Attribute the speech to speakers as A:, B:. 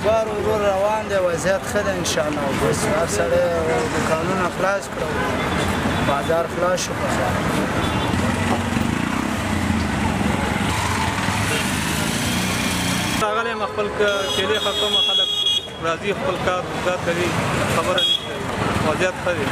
A: کاروبار ورو روان دی وضعیت ښه دی انشاءالله بس هر سړی دوکانونه خلاص کړو بازار خلاص شو
B: راغلی یم خپل کیلې ختم خلک راځي خپل کار روزګار کوي خبره نشته وضعیت ښه دی